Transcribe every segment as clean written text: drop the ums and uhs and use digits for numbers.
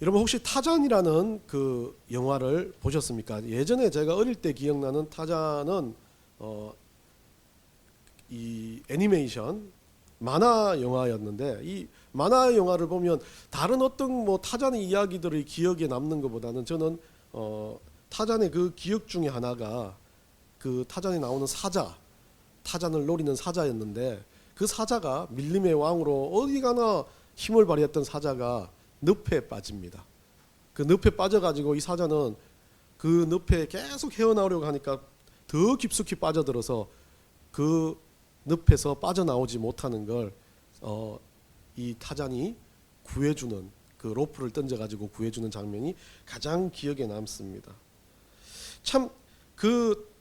여러분 혹시 타잔이라는 그 영화를 보셨습니까? 예전에 제가 어릴 때 기억나는 타잔은 이 애니메이션 만화 영화였는데, 이 만화 영화를 보면 다른 어떤 뭐 타잔의 이야기들의 기억에 남는 것보다는 저는 타잔의 그 기억 중에 하나가 그 타잔에 나오는 사자, 타잔을 노리는 사자였는데, 그 사자가 밀림의 왕으로 어디 가나 힘을 발휘했던 사자가 늪에 빠집니다. 그 늪에 빠져가지고 이 사자는 그 늪에 계속 헤어나오려고 하니까 더 깊숙이 빠져들어서 그 늪에서 빠져나오지 못하는 걸 이 타잔이 구해주는, 그 로프를 던져가지고 구해주는 장면이 가장 기억에 남습니다. 참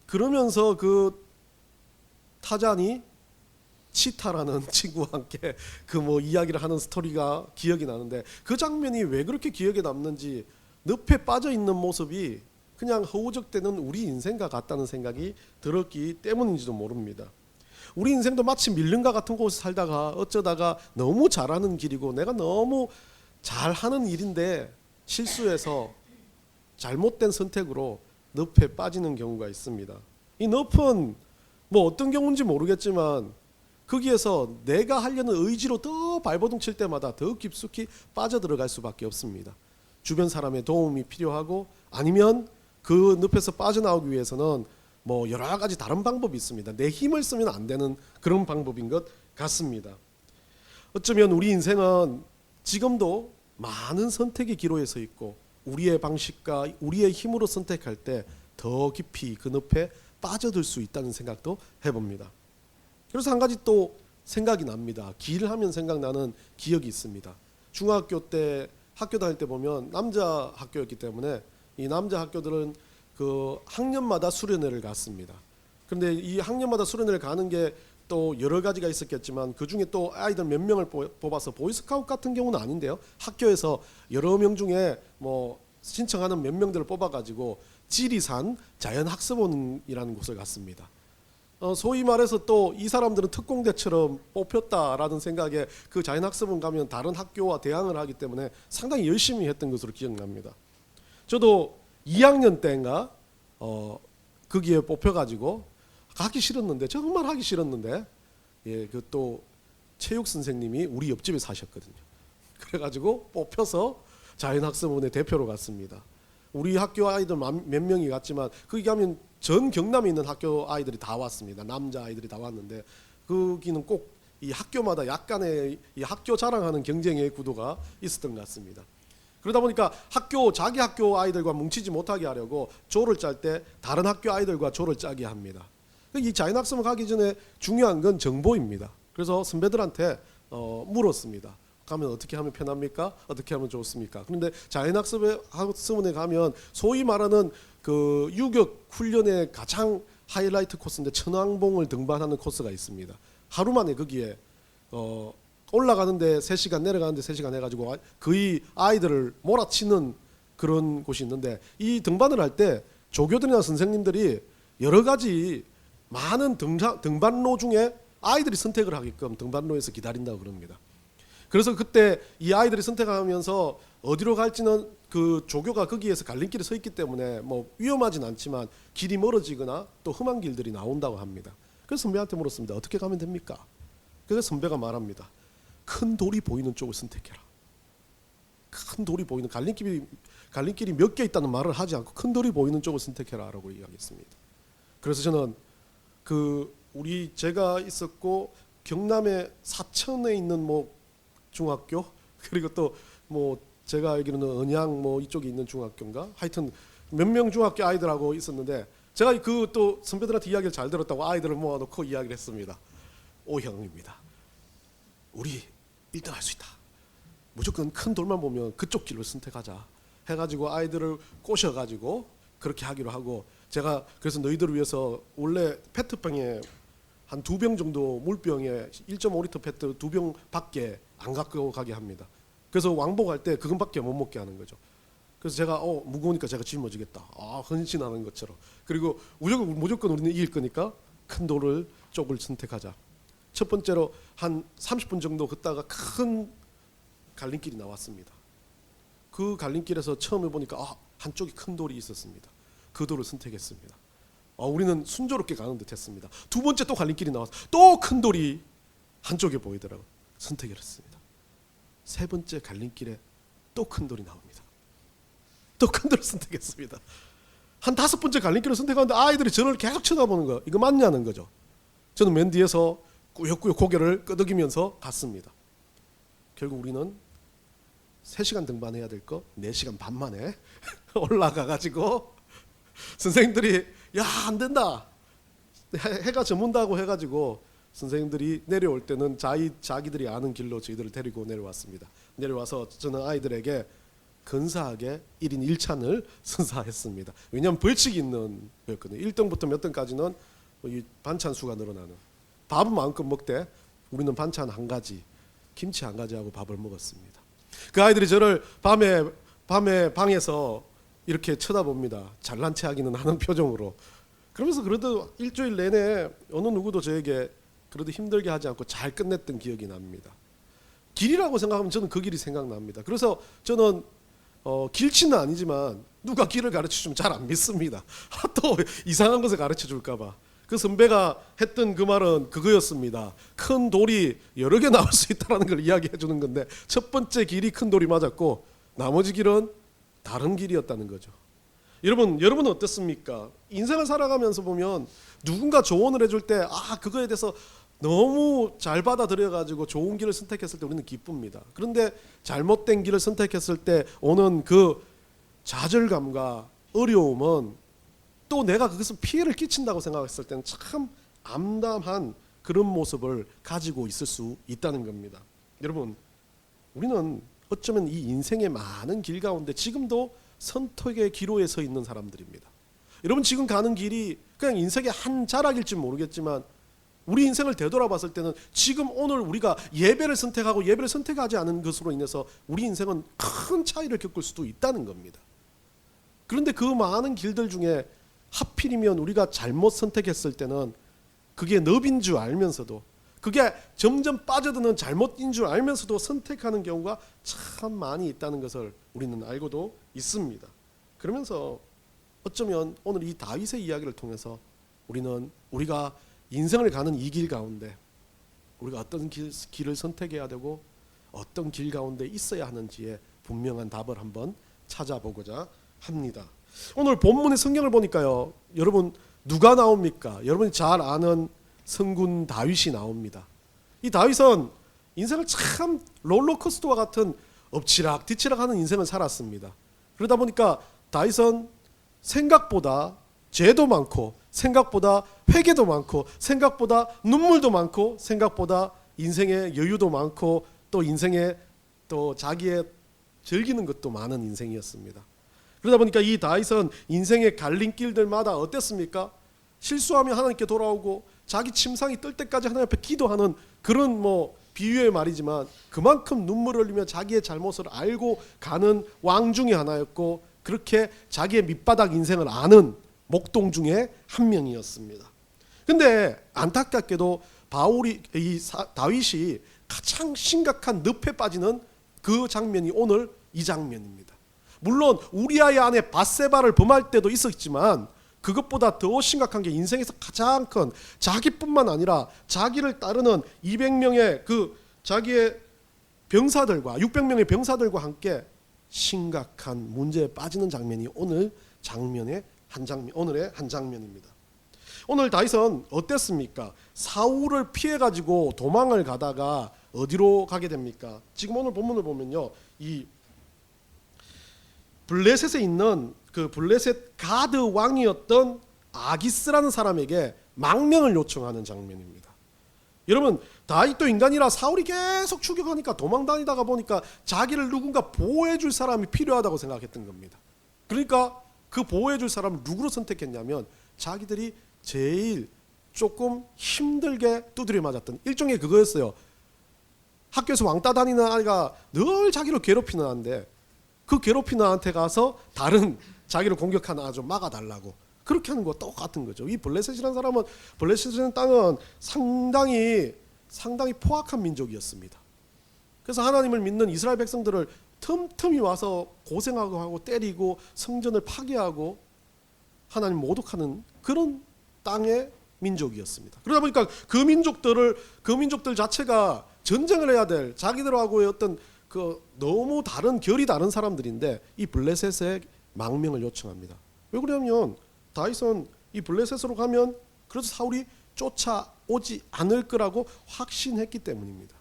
그러면서 그 타잔이 치타라는 친구와 함께 그 뭐 이야기를 하는 스토리가 기억이 나는데, 그 장면이 왜 그렇게 기억에 남는지, 늪에 빠져 있는 모습이 그냥 허우적대는 우리 인생과 같다는 생각이 들었기 때문인지도 모릅니다. 우리 인생도 마치 밀림과 같은 곳에 살다가 어쩌다가 너무 잘하는 길이고 내가 너무 잘하는 일인데 실수해서 잘못된 선택으로 늪에 빠지는 경우가 있습니다. 이 늪은 뭐 어떤 경우인지 모르겠지만 거기에서 내가 하려는 의지로 더 발버둥 칠 때마다 더 깊숙이 빠져들어갈 수밖에 없습니다. 주변 사람의 도움이 필요하고, 아니면 그 늪에서 빠져나오기 위해서는 뭐 여러 가지 다른 방법이 있습니다. 내 힘을 쓰면 안 되는 그런 방법인 것 같습니다. 어쩌면 우리 인생은 지금도 많은 선택의 기로에 서 있고, 우리의 방식과 우리의 힘으로 선택할 때 더 깊이 그 늪에 빠져들 수 있다는 생각도 해봅니다. 그래서 한 가지 또 생각이 납니다. 길 하면 생각나는 기억이 있습니다. 중학교 때 학교 다닐 때 보면 남자 학교였기 때문에 이 남자 학교들은 그 학년마다 수련회를 갔습니다. 그런데 이 학년마다 수련회를 가는 게 또 여러 가지가 있었겠지만, 그 중에 또 아이들 몇 명을 뽑아서 보이스카우트 같은 경우는 아닌데요, 학교에서 여러 명 중에 뭐 신청하는 몇 명들을 뽑아가지고 지리산 자연학습원이라는 곳을 갔습니다. 소위 말해서 또 이 사람들은 특공대처럼 뽑혔다라는 생각에 그 자연학습원 가면 다른 학교와 대항을 하기 때문에 상당히 열심히 했던 것으로 기억납니다. 저도 2학년 때인가 거기에 뽑혀가지고 가기 싫었는데, 정말 하기 싫었는데, 예, 그 또 체육 선생님이 우리 옆집에 사셨거든요. 그래가지고 뽑혀서 자연학습원의 대표로 갔습니다. 우리 학교 아이들 몇 명이 갔지만 거기 가면 전 경남에 있는 학교 아이들이 다 왔습니다. 남자 아이들이 다 왔는데, 거기는 꼭 이 학교마다 약간의 이 학교 자랑하는 경쟁의 구도가 있었던 것 같습니다. 그러다 보니까 자기 학교 아이들과 뭉치지 못하게 하려고 조를 짤 때 다른 학교 아이들과 조를 짜게 합니다. 이 자연학습을 가기 전에 중요한 건 정보입니다. 그래서 선배들한테 물었습니다. 가면 어떻게 하면 편합니까? 어떻게 하면 좋습니까? 그런데 자연학습원에 가면 소위 말하는 그 유격 훈련의 가장 하이라이트 코스인데, 천왕봉을 등반하는 코스가 있습니다. 하루 만에 거기에 올라가는데 3시간, 내려가는데 3시간 해가지고 거의 아이들을 몰아치는 그런 곳이 있는데, 이 등반을 할 때 조교들이나 선생님들이 여러 가지 많은 등반로 중에 아이들이 선택을 하게끔 등반로에서 기다린다고 그럽니다. 그래서 그때 이 아이들이 선택하면서 어디로 갈지는 그 조교가 거기에서 갈림길에 서 있기 때문에 뭐 위험하진 않지만 길이 멀어지거나 또 험한 길들이 나온다고 합니다. 그래서 선배한테 물었습니다. 어떻게 가면 됩니까? 그래서 선배가 말합니다. 큰 돌이 보이는 쪽을 선택해라. 큰 돌이 보이는, 갈림길이 몇 개 있다는 말을 하지 않고 큰 돌이 보이는 쪽을 선택해라 라고 이야기했습니다. 그래서 저는 제가 있었고 경남의 사천에 있는 뭐 중학교, 그리고 또 뭐 제가 알기로는 언양 뭐 이쪽에 있는 중학교인가, 하여튼 몇 명 중학교 아이들하고 있었는데, 제가 그 또 선배들한테 이야기를 잘 들었다고 아이들을 모아놓고 이야기를 했습니다. 오형입니다. 우리 1등 할 수 있다. 무조건 큰 돌만 보면 그쪽 길을 선택하자 해가지고 아이들을 꼬셔가지고 그렇게 하기로 하고, 제가 그래서 너희들을 위해서 원래 페트병에 한 2병 정도 물병에 1.5리터 페트 2병 밖에 안 갖고 가게 합니다. 그래서 왕복할 때 그것밖에 못 먹게 하는 거죠. 그래서 제가 무거우니까 제가 짊어지겠다. 헌신하는 것처럼. 그리고 무조건 우리는 이길 거니까 큰 돌을 쪽을 선택하자. 첫 번째로 한 30분 정도 걷다가 큰 갈림길이 나왔습니다. 그 갈림길에서 처음에 보니까 한쪽에 큰 돌이 있었습니다. 그 돌을 선택했습니다. 우리는 순조롭게 가는 듯했습니다. 두 번째 또 갈림길이 나와서 또 큰 돌이 한쪽에 보이더라고요. 선택을 했습니다. 세 번째 갈림길에 또 큰 돌이 나옵니다. 또 큰 돌을 선택했습니다. 한 5번째 갈림길을 선택하는데 아이들이 저를 계속 쳐다보는 거예요. 이거 맞냐는 거죠. 저는 맨 뒤에서 꾸역꾸역 고개를 끄덕이면서 갔습니다. 결국 우리는 3시간 등반해야 될 거 4시간 반 만에 올라가가지고 선생님들이 야, 안 된다. 해가 저문다고 해가지고 선생님들이 내려올 때는 자기들이 아는 길로 저희들을 데리고 내려왔습니다. 내려와서 저는 아이들에게 근사하게 1인 1찬을 선사했습니다. 왜냐하면 벌칙이 있는 거였거든요. 1등부터 몇 등까지는 이 반찬 수가 늘어나는. 밥은 마음껏 먹되 우리는 반찬 한 가지, 김치 한 가지하고 밥을 먹었습니다. 그 아이들이 저를 밤에 방에서 이렇게 쳐다봅니다. 잘난 체하기는 하는 표정으로. 그러면서 그래도 일주일 내내 어느 누구도 저에게 그래도 힘들게 하지 않고 잘 끝냈던 기억이 납니다. 길이라고 생각하면 저는 그 길이 생각납니다. 그래서 저는 길치는 아니지만 누가 길을 가르쳐주면 잘 안 믿습니다. 또 이상한 것을 가르쳐줄까 봐. 그 선배가 했던 그 말은 그거였습니다. 큰 돌이 여러 개 나올 수 있다는 걸 이야기해 주는 건데 첫 번째 길이 큰 돌이 맞았고 나머지 길은 다른 길이었다는 거죠. 여러분은 어떻습니까? 인생을 살아가면서 보면 누군가 조언을 해줄 때 그거에 대해서 너무 잘 받아들여가지고 좋은 길을 선택했을 때 우리는 기쁩니다. 그런데 잘못된 길을 선택했을 때 오는 그 좌절감과 어려움은 또 내가 거기서 피해를 끼친다고 생각했을 때는 참 암담한 그런 모습을 가지고 있을 수 있다는 겁니다. 여러분, 우리는 어쩌면 이 인생의 많은 길 가운데 지금도 선택의 기로에 서 있는 사람들입니다. 여러분 지금 가는 길이 그냥 인생의 한 자락일지 모르겠지만 우리 인생을 되돌아봤을 때는 지금 오늘 우리가 예배를 선택하고 예배를 선택하지 않은 것으로 인해서 우리 인생은 큰 차이를 겪을 수도 있다는 겁니다. 그런데 그 많은 길들 중에 하필이면 우리가 잘못 선택했을 때는 그게 넙인 줄 알면서도 그게 점점 빠져드는 잘못인 줄 알면서도 선택하는 경우가 참 많이 있다는 것을 우리는 알고도 있습니다. 그러면서 어쩌면 오늘 이 다윗의 이야기를 통해서 우리가 인생을 가는 이 길 가운데 우리가 어떤 길을 선택해야 되고 어떤 길 가운데 있어야 하는지에 분명한 답을 한번 찾아보고자 합니다. 오늘 본문의 성경을 보니까요, 여러분 누가 나옵니까? 여러분이 잘 아는 성군 다윗이 나옵니다. 이 다윗은 인생을 참 롤러코스터와 같은 엎치락 뒤치락 하는 인생을 살았습니다. 그러다 보니까 다윗은 생각보다 죄도 많고 생각보다 회개도 많고 생각보다 눈물도 많고 생각보다 인생의 여유도 많고 또 인생에 또 자기의 즐기는 것도 많은 인생이었습니다. 그러다 보니까 이 다윗은 인생의 갈림길들마다 어땠습니까? 실수하면 하나님께 돌아오고 자기 침상이 뜰 때까지 하나님 앞에 기도하는 그런 비유의 말이지만 그만큼 눈물을 흘리며 자기의 잘못을 알고 가는 왕 중에 하나였고 그렇게 자기의 밑바닥 인생을 아는 목동 중에 한 명이었습니다. 근데 안타깝게도 다윗이 가장 심각한 늪에 빠지는 그 장면이 오늘 이 장면입니다. 물론 우리아의 아내 밧세바를 범할 때도 있었지만 그것보다 더 심각한 게 인생에서 가장 큰 자기뿐만 아니라 자기를 따르는 200명의 그 자기의 병사들과 600명의 병사들과 함께 심각한 문제에 빠지는 장면이 오늘의 한 장면입니다. 오늘 다윗은 어땠습니까? 사울을 피해 가지고 도망을 가다가 어디로 가게 됩니까? 지금 오늘 본문을 보면요, 이 블레셋에 있는 그 블레셋 가드 왕이었던 아기스라는 사람에게 망명을 요청하는 장면입니다. 여러분 다윗도 인간이라 사울이 계속 추격하니까 도망다니다가 보니까 자기를 누군가 보호해줄 사람이 필요하다고 생각했던 겁니다. 그러니까 그 보호해줄 사람을 누구로 선택했냐면 자기들이 제일 조금 힘들게 두드려 맞았던 일종의 그거였어요. 학교에서 왕따 다니는 아이가 늘 자기를 괴롭히는 아인데 그 괴롭히는 아한테 가서 다른 자기를 공격하는 아 좀 막아달라고 그렇게 하는 거 똑같은 거죠. 이 블레셋이라는 사람은 블레셋이라는 땅은 상당히 포악한 민족이었습니다. 그래서 하나님을 믿는 이스라엘 백성들을 틈틈이 와서 고생하고 하고 때리고 성전을 파괴하고 하나님 모독하는 그런 땅의 민족이었습니다. 그러다 보니까 그 민족들 자체가 전쟁을 해야 될 자기들하고의 어떤 그 너무 다른 결이 다른 사람들인데 이 블레셋의 망명을 요청합니다. 왜 그러냐면 다윗은 이 블레셋으로 가면 그래서 사울이 쫓아오지 않을 거라고 확신했기 때문입니다.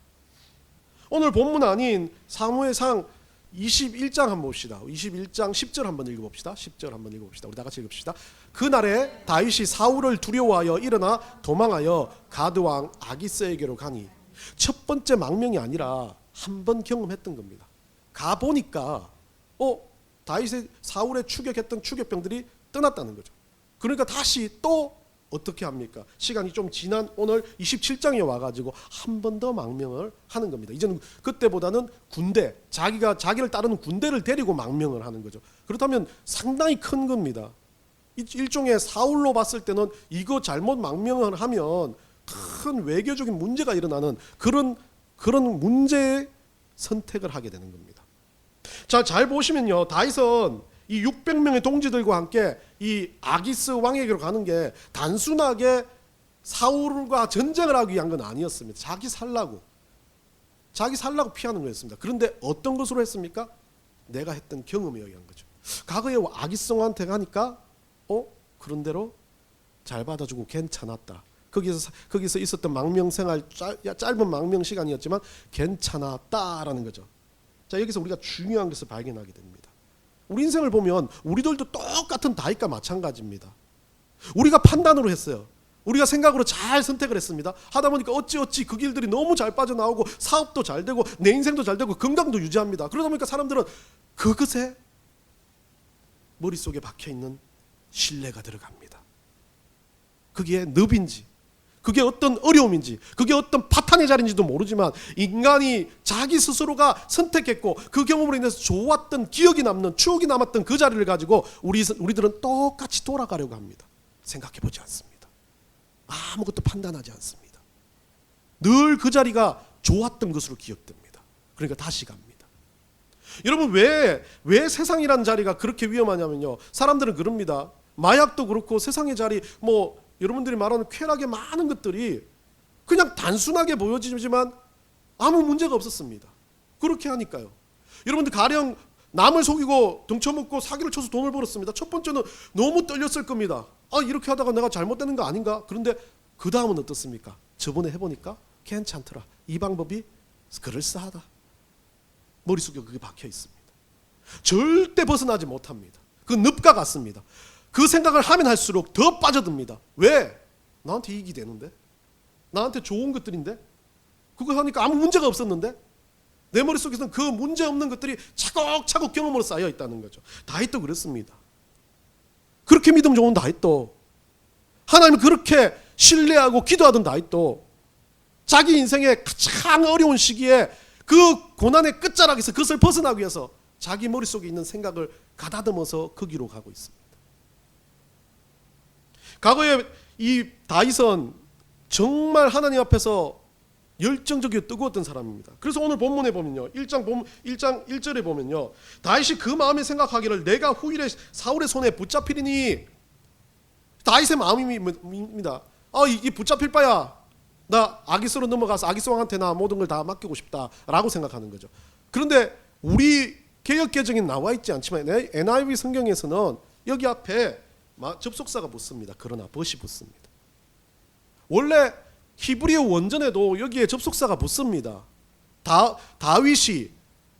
오늘 본문 아닌 사무엘상 21장 한번 봅시다. 21장 10절 한번 읽어봅시다. 10절 한번 읽어봅시다. 우리 다 같이 읽읍시다. 그날에 다윗이 사울을 두려워하여 일어나 도망하여 가드 왕 아기스에게로 가니 첫 번째 망명이 아니라 한 번 경험했던 겁니다. 가보니까 다윗의 사울의 추격했던 추격병들이 떠났다는 거죠. 그러니까 다시 또 어떻게 합니까? 시간이 좀 지난 오늘 27장에 와가지고 한 번 더 망명을 하는 겁니다. 이제는 그때보다는 군대, 자기를 따르는 군대를 데리고 망명을 하는 거죠. 그렇다면 상당히 큰 겁니다. 일종의 사울로 봤을 때는 이거 잘못 망명을 하면 큰 외교적인 문제가 일어나는 그런 문제의 선택을 하게 되는 겁니다. 자, 잘 보시면요, 다윗은 이 600명의 동지들과 함께 이 아기스 왕에게로 가는 게 단순하게 사울과 전쟁을 하기 위한 건 아니었습니다. 자기 살라고 피하는 거였습니다. 그런데 어떤 것으로 했습니까? 내가 했던 경험에 의한 거죠. 과거에 아기스 왕한테 가니까 그런 대로 잘 받아주고 괜찮았다. 거기서 있었던 망명 생활, 짧은 망명 시간이었지만 괜찮았다라는 거죠. 자, 여기서 우리가 중요한 것을 발견하게 됩니다. 우리 인생을 보면 우리들도 똑같은 다윗과 마찬가지입니다. 우리가 판단으로 했어요. 우리가 생각으로 잘 선택을 했습니다. 하다 보니까 어찌 그 길들이 너무 잘 빠져나오고 사업도 잘 되고 내 인생도 잘 되고 건강도 유지합니다. 그러다 보니까 사람들은 그것에 머릿속에 박혀있는 신뢰가 들어갑니다. 그게 늪인지, 그게 어떤 어려움인지, 그게 어떤 파탄의 자리인지도 모르지만 인간이 자기 스스로가 선택했고 그 경험으로 인해서 좋았던 기억이 남는 추억이 남았던 그 자리를 가지고 우리들은 똑같이 돌아가려고 합니다. 생각해보지 않습니다. 아무것도 판단하지 않습니다. 늘 그 자리가 좋았던 것으로 기억됩니다. 그러니까 다시 갑니다. 여러분, 왜 세상이라는 자리가 그렇게 위험하냐면요, 사람들은 그럽니다. 마약도 그렇고 세상의 자리, 여러분들이 말하는 쾌락의 많은 것들이 그냥 단순하게 보여지지만 아무 문제가 없었습니다. 그렇게 하니까요. 여러분들 가령 남을 속이고 등쳐먹고 사기를 쳐서 돈을 벌었습니다. 첫 번째는 너무 떨렸을 겁니다. 이렇게 하다가 내가 잘못되는 거 아닌가? 그런데 그 다음은 어떻습니까? 저번에 해보니까 괜찮더라. 이 방법이 그럴싸하다. 머릿속에 그게 박혀 있습니다. 절대 벗어나지 못합니다. 그 늪과 같습니다. 그 생각을 하면 할수록 더 빠져듭니다. 왜? 나한테 이익이 되는데? 나한테 좋은 것들인데? 그거 하니까 아무 문제가 없었는데? 내 머릿속에서는 그 문제 없는 것들이 차곡차곡 경험으로 쌓여 있다는 거죠. 다윗도 그렇습니다. 그렇게 믿음 좋은 다윗도, 하나님을 그렇게 신뢰하고 기도하던 다윗도 자기 인생의 가장 어려운 시기에 그 고난의 끝자락에서 그것을 벗어나기 위해서 자기 머릿속에 있는 생각을 가다듬어서 거기로 가고 있습니다. 과거에 이 다윗은 정말 하나님 앞에서 열정적이고 뜨거웠던 사람입니다. 그래서 오늘 본문에 보면요, 1장 1절에 보면요, 다윗이 그 마음에 생각하기를 내가 후일에 사울의 손에 붙잡히리니, 다윗의 마음입니다. 이 붙잡힐 바야 나 아기스로 넘어가서 아기스 왕한테 나 모든 걸 다 맡기고 싶다라고 생각하는 거죠. 그런데 우리 개역개정에 나와 있지 않지만 NIV 성경에서는 여기 앞에 접속사가 붙습니다. 그러나 벗이 붙습니다. 원래 히브리어 원전에도 여기에 접속사가 붙습니다. 다윗이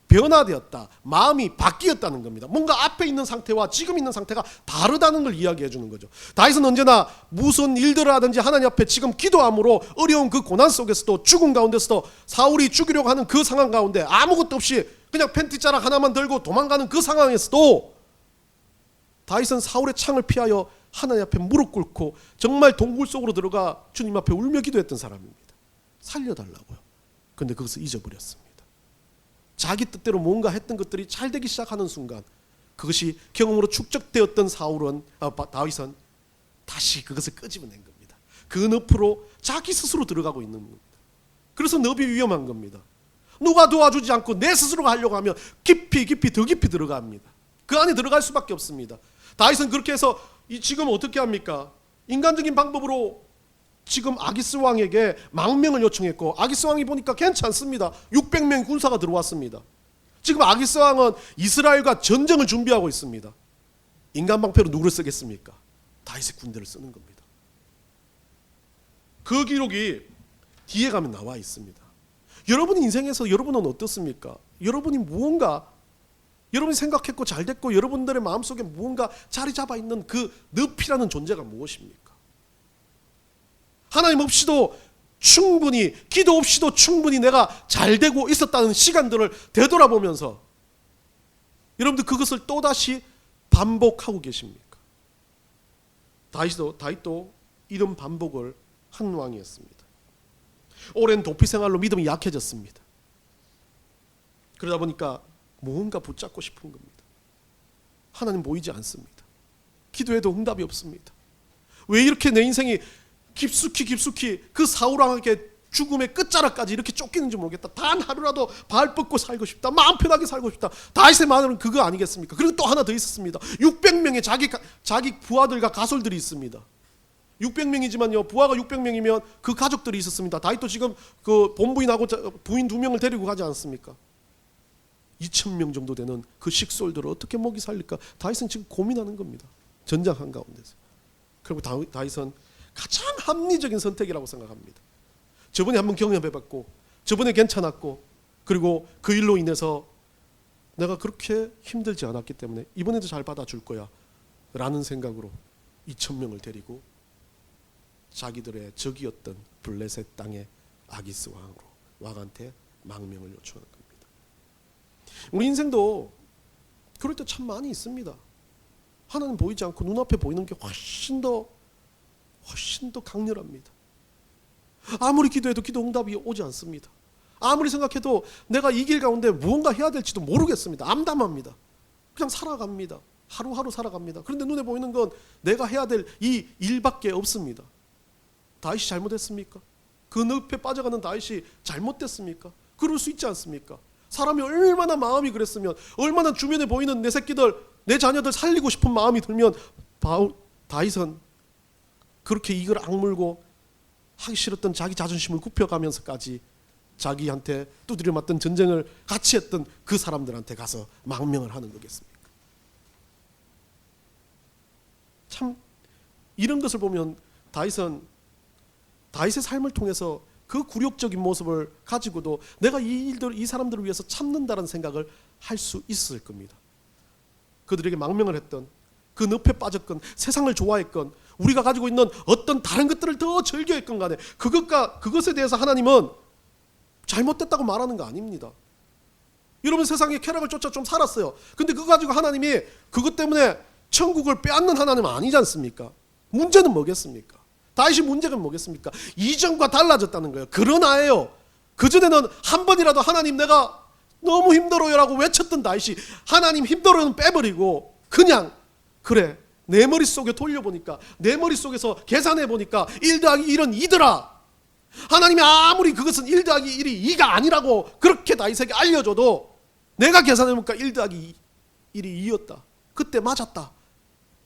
변화되었다, 마음이 바뀌었다는 겁니다. 뭔가 앞에 있는 상태와 지금 있는 상태가 다르다는 걸 이야기해 주는 거죠. 다윗은 언제나 무슨 일들을 하든지 하나님 앞에 지금 기도함으로 어려운 그 고난 속에서도, 죽음 가운데서도, 사울이 죽이려고 하는 그 상황 가운데 아무것도 없이 그냥 팬티자락 하나만 들고 도망가는 그 상황에서도 다윗은 사울의 창을 피하여 하나님 앞에 무릎 꿇고 정말 동굴 속으로 들어가 주님 앞에 울며 기도했던 사람입니다. 살려달라고요. 그런데 그것을 잊어버렸습니다. 자기 뜻대로 뭔가 했던 것들이 잘 되기 시작하는 순간 그것이 경험으로 축적되었던 다윗은 다시 그것을 끄집어낸 겁니다. 그 늪으로 자기 스스로 들어가고 있는 겁니다. 그래서 늪이 위험한 겁니다. 누가 도와주지 않고 내 스스로가 하려고 하면 깊이 더 깊이 들어갑니다. 그 안에 들어갈 수밖에 없습니다. 다윗은 그렇게 해서 지금 어떻게 합니까? 인간적인 방법으로 지금 아기스 왕에게 망명을 요청했고, 아기스 왕이 보니까 괜찮습니다. 600명 군사가 들어왔습니다. 지금 아기스 왕은 이스라엘과 전쟁을 준비하고 있습니다. 인간 방패로 누구를 쓰겠습니까? 다윗의 군대를 쓰는 겁니다. 그 기록이 뒤에 가면 나와 있습니다. 여러분 인생에서 여러분은 어떻습니까? 여러분이 무언가 여러분이 생각했고 잘됐고 여러분들의 마음속에 무언가 자리 잡아 있는 그 늪이라는 존재가 무엇입니까? 하나님 없이도 충분히, 기도 없이도 충분히 내가 잘되고 있었다는 시간들을 되돌아보면서 여러분들 그것을 또다시 반복하고 계십니까? 다윗도 이런 반복을 한 왕이었습니다. 오랜 도피 생활로 믿음이 약해졌습니다. 그러다 보니까 무언가 붙잡고 싶은 겁니다. 하나님 보이지 않습니다. 기도해도 응답이 없습니다. 왜 이렇게 내 인생이 깊숙이 그 사울왕에게 죽음의 끝자락까지 이렇게 쫓기는지 모르겠다. 단 하루라도 발 뻗고 살고 싶다. 마음 편하게 살고 싶다. 다윗의 마음은 그거 아니겠습니까? 그리고 또 하나 더 있었습니다. 600명의 자기 부하들과 가솔들이 있습니다. 600명이지만요, 부하가 600명이면 그 가족들이 있었습니다. 다윗도 지금 그 본부인하고 부인 2명을 데리고 가지 않습니까? 2,000명 정도 되는 그 식솔들을 어떻게 먹이 살릴까? 다윗은 지금 고민하는 겁니다. 전장 한가운데서. 그리고 다윗은 가장 합리적인 선택이라고 생각합니다. 저번에 한번 경험해봤고, 저번에 괜찮았고, 그리고 그 일로 인해서 내가 그렇게 힘들지 않았기 때문에 이번에도 잘 받아줄 거야 라는 생각으로 2,000명을 데리고 자기들의 적이었던 블레셋 땅의 아기스 왕한테 망명을 요청하는 겁니다. 우리 인생도 그럴 때 참 많이 있습니다. 하나님 보이지 않고 눈앞에 보이는 게 훨씬 더 강렬합니다. 아무리 기도해도 기도 응답이 오지 않습니다. 아무리 생각해도 내가 이 길 가운데 무언가 해야 될지도 모르겠습니다. 암담합니다. 그냥 살아갑니다. 하루하루 살아갑니다. 그런데 눈에 보이는 건 내가 해야 될 이 일밖에 없습니다. 다윗이 잘못했습니까? 그 늪에 빠져가는 다윗이 잘못됐습니까? 그럴 수 있지 않습니까? 사람이 얼마나 마음이 그랬으면, 얼마나 주변에 보이는 내 새끼들, 내 자녀들 살리고 싶은 마음이 들면 다윗은 그렇게 이걸 악물고 하기 싫었던 자기 자존심을 굽혀가면서까지 자기한테 두드려 맞던 전쟁을 같이 했던 그 사람들한테 가서 망명을 하는 거겠습니까? 참 이런 것을 보면 다윗의 삶을 통해서 그 굴욕적인 모습을 가지고도 내가 이 사람들을 위해서 참는다는 생각을 할 수 있을 겁니다. 그들에게 망명을 했던, 그 늪에 빠졌건, 세상을 좋아했건, 우리가 가지고 있는 어떤 다른 것들을 더 즐겨했건 간에 그것에 대해서 하나님은 잘못됐다고 말하는 거 아닙니다. 여러분 세상의 쾌락을 쫓아 좀 살았어요. 근데 그거 가지고 하나님이 그것 때문에 천국을 빼앗는 하나님은 아니지 않습니까? 문제는 뭐겠습니까? 다윗이 문제가 뭐겠습니까? 이전과 달라졌다는 거예요. 그러나예요. 그전에는 한 번이라도 하나님 내가 너무 힘들어요라고 외쳤던 다윗이 하나님 힘들어요는 빼버리고 그냥 그래 내 머릿속에 돌려보니까, 내 머릿속에서 계산해보니까 1 더하기 1은 2더라. 하나님이 아무리 그것은 1 더하기 1이 2가 아니라고 그렇게 다윗에게 알려줘도 내가 계산해보니까 1 더하기 1이 2였다. 그때 맞았다.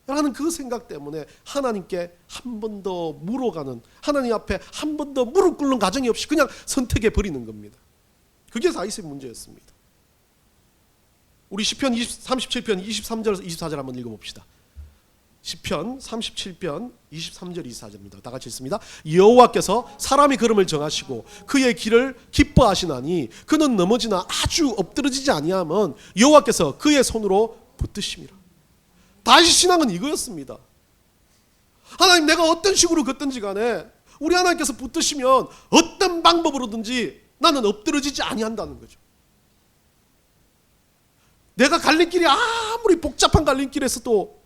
라는 그 생각 때문에 하나님께 한 번 더 물어가는, 하나님 앞에 한 번 더 무릎 꿇는 가정이 없이 그냥 선택해 버리는 겁니다. 그게 다윗의 문제였습니다. 우리 시편 37편 23절 24절 한번 읽어봅시다. 시편 37편 23절 24절입니다. 다 같이 읽습니다. 여호와께서 사람의 걸음을 정하시고 그의 길을 기뻐하시나니 그는 넘어지나 아주 엎드러지지 아니하면 여호와께서 그의 손으로 붙드심이라. 다윗의 신앙은 이거였습니다. 하나님 내가 어떤 식으로 걷든지 간에 우리 하나님께서 붙드시면 어떤 방법으로든지 나는 엎드러지지 아니한다는 거죠. 내가 갈림길이 아무리 복잡한 갈림길에서도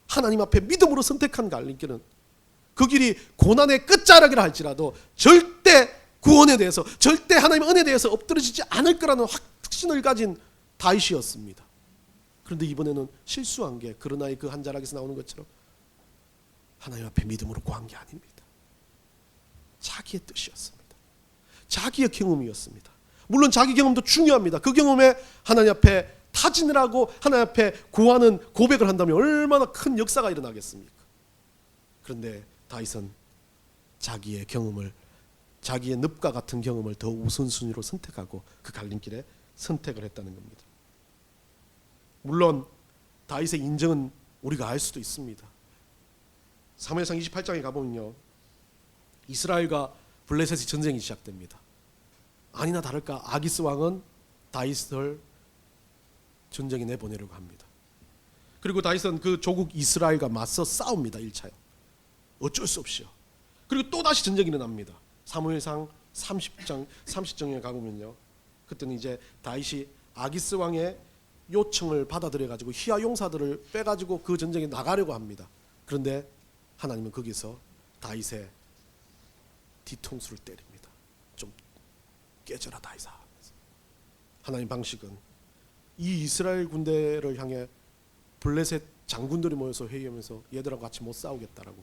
하나님 앞에 믿음으로 선택한 갈림길은 그 길이 고난의 끝자락이라 할지라도 절대 구원에 대해서, 절대 하나님의 은혜에 대해서 엎드러지지 않을 거라는 확신을 가진 다윗이었습니다. 그런데 이번에는 실수한 게 그러나의 그 한 자락에서 나오는 것처럼 하나님 앞에 믿음으로 구한 게 아닙니다. 자기의 뜻이었습니다. 자기의 경험이었습니다. 물론 자기 경험도 중요합니다. 그 경험에 하나님 앞에 타진을 하고 하나님 앞에 구하는 고백을 한다면 얼마나 큰 역사가 일어나겠습니까? 그런데 다윗은 자기의 경험을, 자기의 늪과 같은 경험을 더 우선순위로 선택하고 그 갈림길에 선택을 했다는 겁니다. 물론 다윗의 인정은 우리가 알 수도 있습니다. 사무엘상 28장에 가보면요, 이스라엘과 블레셋의 전쟁이 시작됩니다. 아니나 다를까 아기스 왕은 다윗을 전쟁에 내보내려고 합니다. 그리고 다윗은 그 조국 이스라엘과 맞서 싸웁니다. 1차요. 어쩔 수 없이요. 그리고 또 다시 전쟁이 일어납니다. 사무엘상 30장에 가보면요, 그때는 이제 다윗이 아기스 왕의 요청을 받아들여 가지고 히야 용사들을 빼 가지고 그 전쟁에 나가려고 합니다. 그런데 하나님은 거기서 다윗의 뒤통수를 때립니다. 좀 깨져라 다윗아. 하나님 방식은 이 이스라엘 군대를 향해 블레셋 장군들이 모여서 회의하면서 얘들하고 같이 못 싸우겠다라고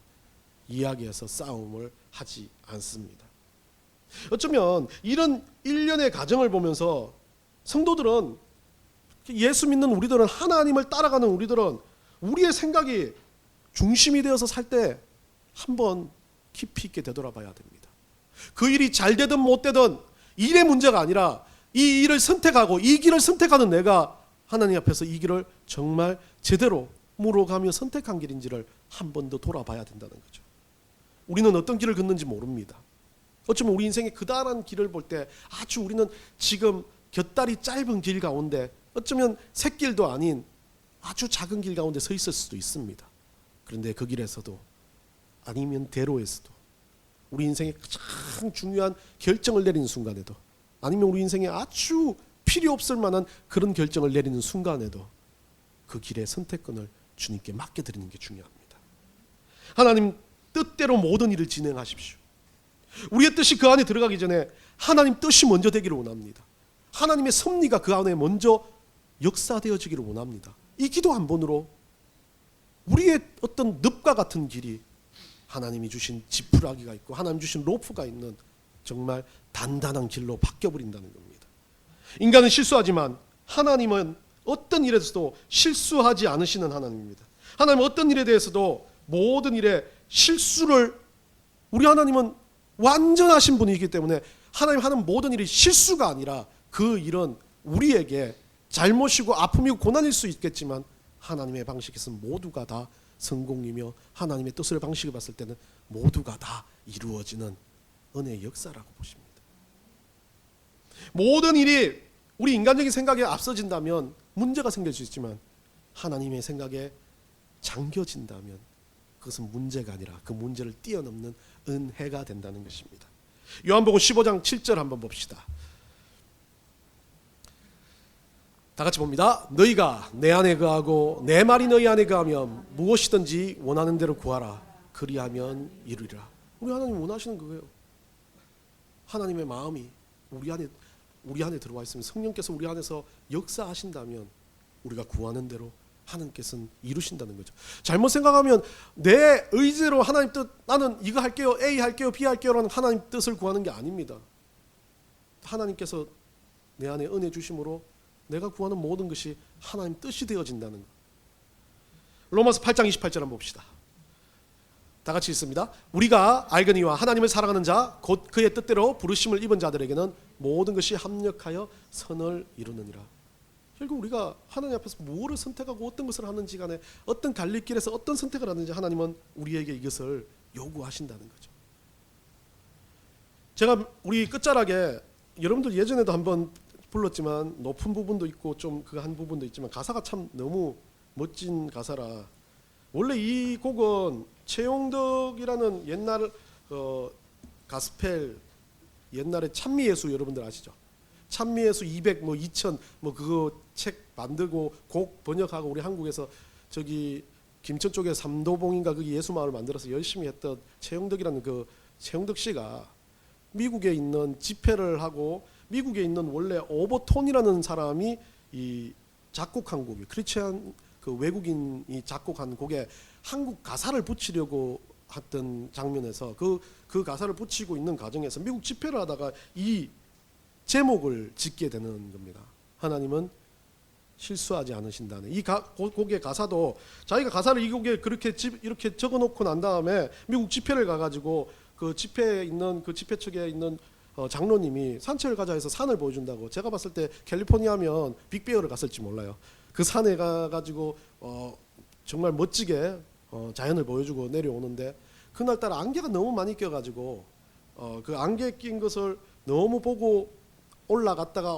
이야기해서 싸움을 하지 않습니다. 어쩌면 이런 일련의 과정을 보면서 성도들은, 예수 믿는 우리들은, 하나님을 따라가는 우리들은 우리의 생각이 중심이 되어서 살 때 한번 깊이 있게 되돌아봐야 됩니다. 그 일이 잘 되든 못 되든 일의 문제가 아니라 이 일을 선택하고 이 길을 선택하는 내가 하나님 앞에서 이 길을 정말 제대로 물어가며 선택한 길인지를 한 번 더 돌아봐야 된다는 거죠. 우리는 어떤 길을 걷는지 모릅니다. 어쩌면 우리 인생의 그다란 길을 볼 때 아주 우리는 지금 곁다리 짧은 길 가운데, 어쩌면 샛길도 아닌 아주 작은 길 가운데 서 있을 수도 있습니다. 그런데 그 길에서도, 아니면 대로에서도, 우리 인생의 가장 중요한 결정을 내리는 순간에도, 아니면 우리 인생에 아주 필요 없을 만한 그런 결정을 내리는 순간에도 그 길의 선택권을 주님께 맡겨드리는 게 중요합니다. 하나님 뜻대로 모든 일을 진행하십시오. 우리의 뜻이 그 안에 들어가기 전에 하나님 뜻이 먼저 되기를 원합니다. 하나님의 섭리가 그 안에 먼저 역사되어지기를 원합니다. 이 기도 한 번으로 우리의 어떤 늪과 같은 길이 하나님이 주신 지푸라기가 있고 하나님 주신 로프가 있는 정말 단단한 길로 바뀌어버린다는 겁니다. 인간은 실수하지만 하나님은 어떤 일에서도 실수하지 않으시는 하나님입니다. 하나님은 어떤 일에 대해서도 모든 일에 실수를, 우리 하나님은 완전하신 분이기 때문에 하나님 하는 모든 일이 실수가 아니라 그 일은 우리에게 잘못이고 아픔이고 고난일 수 있겠지만 하나님의 방식에서는 모두가 다 성공이며 하나님의 뜻을 방식을 봤을 때는 모두가 다 이루어지는 은혜의 역사라고 보십니다. 모든 일이 우리 인간적인 생각에 앞서진다면 문제가 생길 수 있지만 하나님의 생각에 잠겨진다면 그것은 문제가 아니라 그 문제를 뛰어넘는 은혜가 된다는 것입니다. 요한복음 15장 7절 한번 봅시다. 다 같이 봅니다. 너희가 내 안에 거하고 내 말이 너희 안에 거하면 무엇이든지 원하는 대로 구하라. 그리하면 이루리라. 우리 하나님 원하시는 거예요. 하나님의 마음이 우리 안에 들어와 있으면, 성령께서 우리 안에서 역사하신다면 우리가 구하는 대로 하나님께서는 이루신다는 거죠. 잘못 생각하면 내 의지로 하나님 뜻, 나는 이거 할게요, A 할게요, B 할게요라는 하나님 뜻을 구하는 게 아닙니다. 하나님께서 내 안에 은혜 주심으로 내가 구하는 모든 것이 하나님 뜻이 되어진다는 것. 로마서 8장 28절 한번 봅시다. 다 같이 읽습니다. 우리가 알거니와 하나님을 사랑하는 자 곧 그의 뜻대로 부르심을 입은 자들에게는 모든 것이 합력하여 선을 이루느니라. 결국 우리가 하나님 앞에서 무엇을 선택하고 어떤 것을 하는지 간에, 어떤 갈림길에서 어떤 선택을 하는지 하나님은 우리에게 이것을 요구하신다는 거죠. 제가 우리 끝자락에, 여러분들 예전에도 한번 불렀지만 높은 부분도 있고 좀 그 한 부분도 있지만 가사가 참 너무 멋진 가사라. 원래 이 곡은 최용덕이라는 옛날 가스펠, 옛날에 찬미예수 여러분들 아시죠? 찬미예수 200 뭐 2000 뭐 그거 책 만들고 곡 번역하고 우리 한국에서 저기 김천 쪽에 삼도봉인가 거기 예수마을 만들어서 열심히 했던 최용덕이라는 그 최용덕 씨가 미국에 있는 집회를 하고, 미국에 있는 원래 오버톤이라는 사람이 이 작곡한 곡이, 크리스찬 그 외국인이 작곡한 곡에 한국 가사를 붙이려고 했던 장면에서 그 가사를 붙이고 있는 과정에서 미국 집회를 하다가 이 제목을 짓게 되는 겁니다. 하나님은 실수하지 않으신다는 이 곡의 가사도 자기가 가사를 이 곡에 그렇게 이렇게 적어놓고 난 다음에 미국 집회를 가가지고 그 집회에 있는 그 집회 측에 있는 장로님이 산책을 가자 해서 산을 보여준다고. 제가 봤을 때 캘리포니아면 빅베어를 갔을지 몰라요. 그 산에 가가지고 정말 멋지게 자연을 보여주고 내려오는데 그날따라 안개가 너무 많이 껴가지고 그 안개 낀 것을 너무 보고 올라갔다가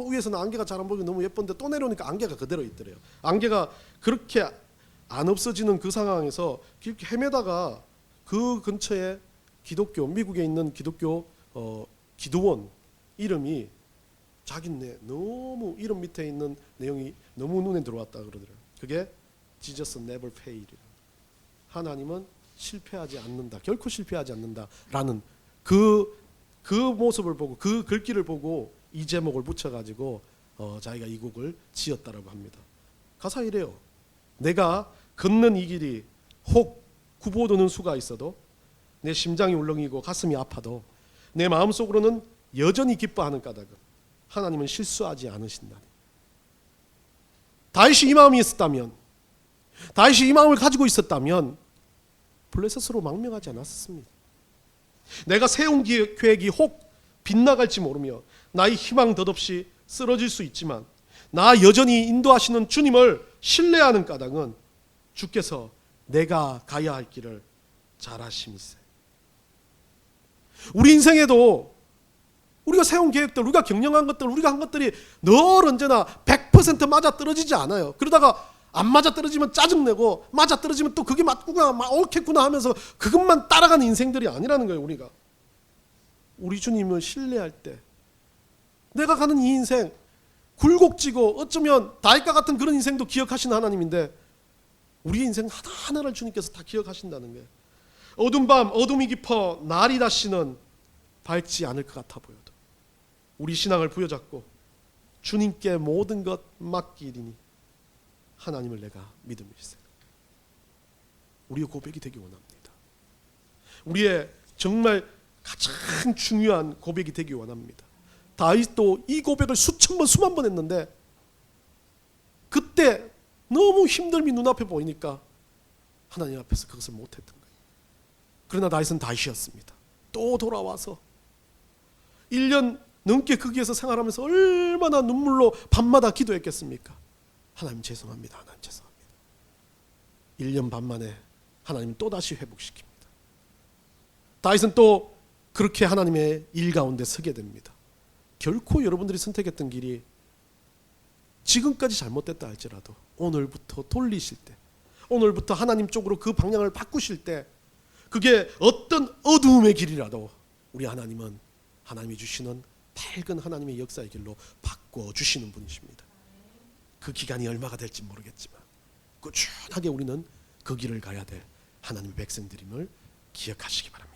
위에서는 안개가 잘 안 보이고 너무 예쁜데 또 내려오니까 안개가 그대로 있더래요. 안개가 그렇게 안 없어지는 그 상황에서 이렇게 헤매다가 그 근처에 기독교, 미국에 있는 기독교 기도원 이름이 자기네 너무 이름 밑에 있는 내용이 너무 눈에 들어왔다 그러더래요. 그게 Jesus never fail. 하나님은 실패하지 않는다. 결코 실패하지 않는다라는 그 모습을 보고 그 글귀를 보고 이 제목을 붙여가지고 자기가 이 곡을 지었다라고 합니다. 가사 이래요. 내가 걷는 이 길이 혹 구보도는 수가 있어도 내 심장이 울렁이고 가슴이 아파도 내 마음속으로는 여전히 기뻐하는 까닭은 하나님은 실수하지 않으신다니. 다윗이 이 마음이 있었다면, 다윗이 이 마음을 가지고 있었다면 블레셋으로 망명하지 않았습니다. 내가 세운 계획이 혹 빗나갈지 모르며 나의 희망 덧없이 쓰러질 수 있지만 나 여전히 인도하시는 주님을 신뢰하는 까닭은 주께서 내가 가야 할 길을 잘 아심이세. 우리 인생에도 우리가 세운 계획들, 우리가 경영한 것들, 우리가 한 것들이 늘 언제나 100% 맞아 떨어지지 않아요. 그러다가 안 맞아 떨어지면 짜증내고 맞아 떨어지면 또 그게 맞구나, 옳겠구나 하면서 그것만 따라가는 인생들이 아니라는 거예요. 우리가 우리 주님을 신뢰할 때 내가 가는 이 인생 굴곡지고 어쩌면 다윗과 같은 그런 인생도 기억하시는 하나님인데 우리 인생 하나하나를 주님께서 다 기억하신다는 거예요. 어두운 밤 어둠이 깊어 날이 다시는 밝지 않을 것 같아 보여도 우리 신앙을 부여잡고 주님께 모든 것 맡기리니 하나님을 내가 믿음일세. 우리의 고백이 되기 원합니다. 우리의 정말 가장 중요한 고백이 되기 원합니다. 다윗도 이 고백을 수천 번 수만 번 했는데 그때 너무 힘듦이 눈앞에 보이니까 하나님 앞에서 그것을 못했던 거예요. 그러나 다윗은 다윗이었습니다. 또 돌아와서 1년 넘게 거기에서 생활하면서 얼마나 눈물로 밤마다 기도했겠습니까? 하나님 죄송합니다. 하나님 죄송합니다. 1년 반 만에 하나님 또다시 회복시킵니다. 다윗은 또 그렇게 하나님의 일 가운데 서게 됩니다. 결코 여러분들이 선택했던 길이 지금까지 잘못됐다 할지라도 오늘부터 돌리실 때, 오늘부터 하나님 쪽으로 그 방향을 바꾸실 때 그게 어떤 어두움의 길이라도 우리 하나님은 하나님이 주시는 밝은 하나님의 역사의 길로 바꿔주시는 분이십니다. 그 기간이 얼마가 될지 모르겠지만 꾸준하게 우리는 그 길을 가야 될 하나님의 백성들임을 기억하시기 바랍니다.